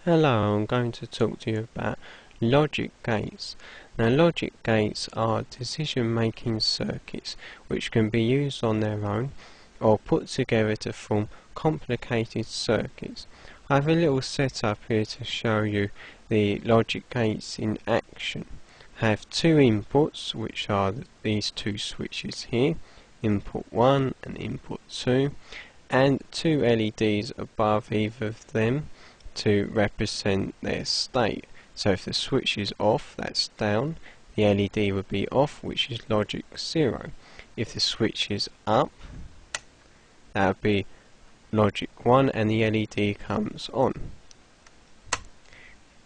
Hello, I'm going to talk to you about logic gates. Now, logic gates are decision-making circuits which can be used on their own or put together to form complicated circuits. I have a little setup here to show you the logic gates in action. I have two inputs, which are these two switches here, input 1 and input 2, and two LEDs above either of them to represent their state. So if the switch is off, that's down, the LED would be off, which is logic 0. If the switch is up, that would be logic 1 and the LED comes on.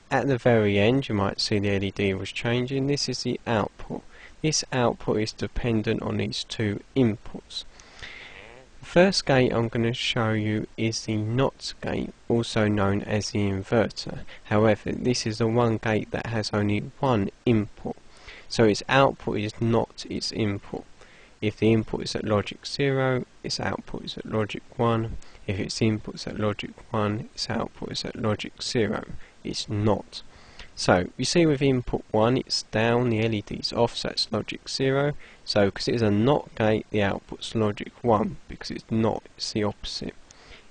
At the very end you might see the LED was changing. This is the output. This output is dependent on these two inputs. The first gate I'm going to show you is the NOT gate, also known as the inverter. However, this is the one gate that has only one input, so its output is not its input. If the input is at logic 0, its output is at logic 1. If its input is at logic 1, its output is at logic 0. It's not. So, you see with input 1 it's down, the LED is off, so it's logic 0. So, because it's a NOT gate, the output's logic 1. Because it's not, it's the opposite.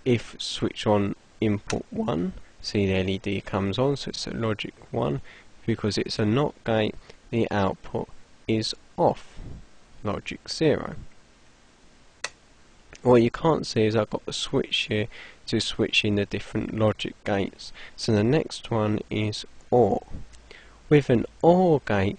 If switch on input 1, see the LED comes on, so it's at logic 1. Because it's a NOT gate, the output is off, logic 0. What you can't see is I've got the switch here to switch in the different logic gates. So the next one is OR. With an OR gate,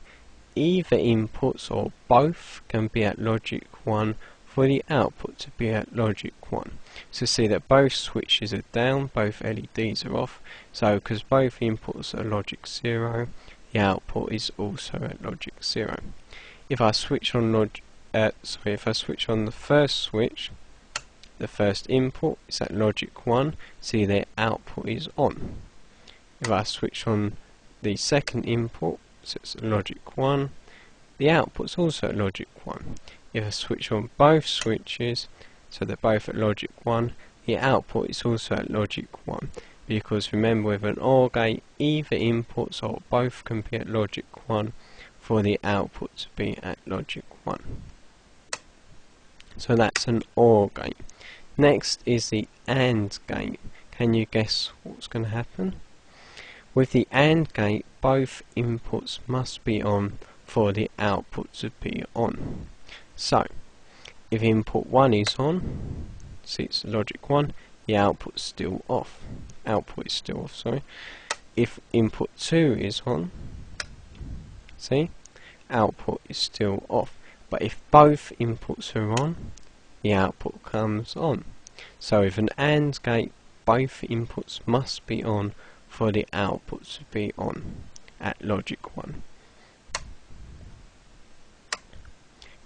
either inputs or both can be at logic 1 for the output to be at logic 1. So see that both switches are down, both LEDs are off, so because both inputs are logic 0, the output is also at logic 0. If I switch on if I switch on the first switch, the first input is at logic 1, see their output is on. If I switch on the second input, so it's at logic 1, the output's also at logic 1. If I switch on both switches, so they're both at logic 1, the output is also at logic 1. Because remember, with an OR gate, either inputs or both can be at logic 1 for the output to be at logic 1. So that's an OR gate. Next is the AND gate. Can you guess what's going to happen? With the AND gate, both inputs must be on for the output to be on. So, if input 1 is on, see it's logic 1, the output's still off. Output is still off, sorry. If input 2 is on, see, output is still off. But if both inputs are on, the output comes on. So with an AND gate, both inputs must be on for the output to be on at logic 1.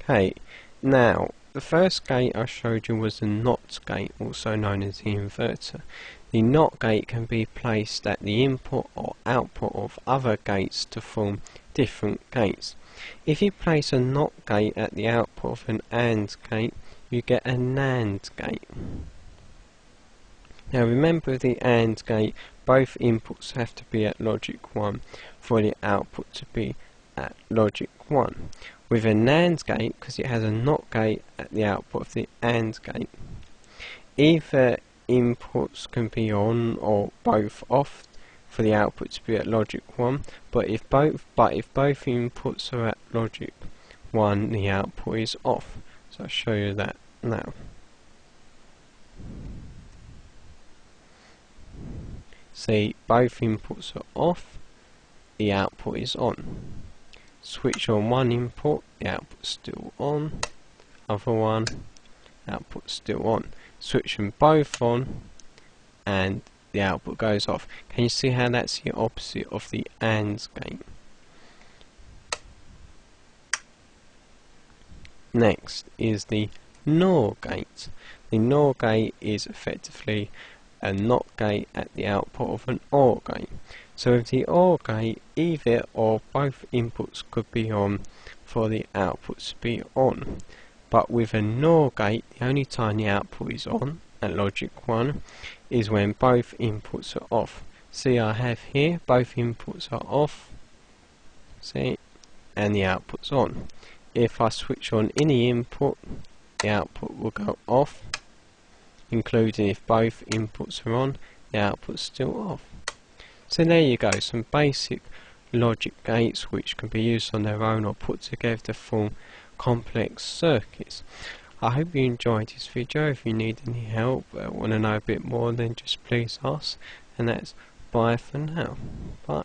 Okay, now the first gate I showed you was the NOT gate, also known as the inverter. The NOT gate can be placed at the input or output of other gates to form different gates. If you place a NOT gate at the output of an AND gate, you get a NAND gate. Now remember, the AND gate, both inputs have to be at logic 1 for the output to be at logic 1. With a NAND gate, because it has a NOT gate at the output of the AND gate, either inputs can be on or both off for the output to be at logic 1, but if both inputs are at logic 1, the output is off. So I'll show you that now. See, both inputs are off, the output is on. Switch on one input, the output's still on. Other one, output's still on. Switch them both on, and the output goes off. Can you see how that's the opposite of the AND gate? Next is the NOR gate. The NOR gate is effectively a NOT gate at the output of an OR gate. So with the OR gate, either or both inputs could be on for the output to be on. But with a NOR gate, the only time the output is on at logic 1 is when both inputs are off. See, I have here both inputs are off, see, and the output's on. If I switch on any input, the output will go off, including if both inputs are on, the output's still off. So there you go, some basic logic gates which can be used on their own or put together to form complex circuits. I hope you enjoyed this video. If you need any help, want to know a bit more, then just please ask, and that's bye for now. Bye.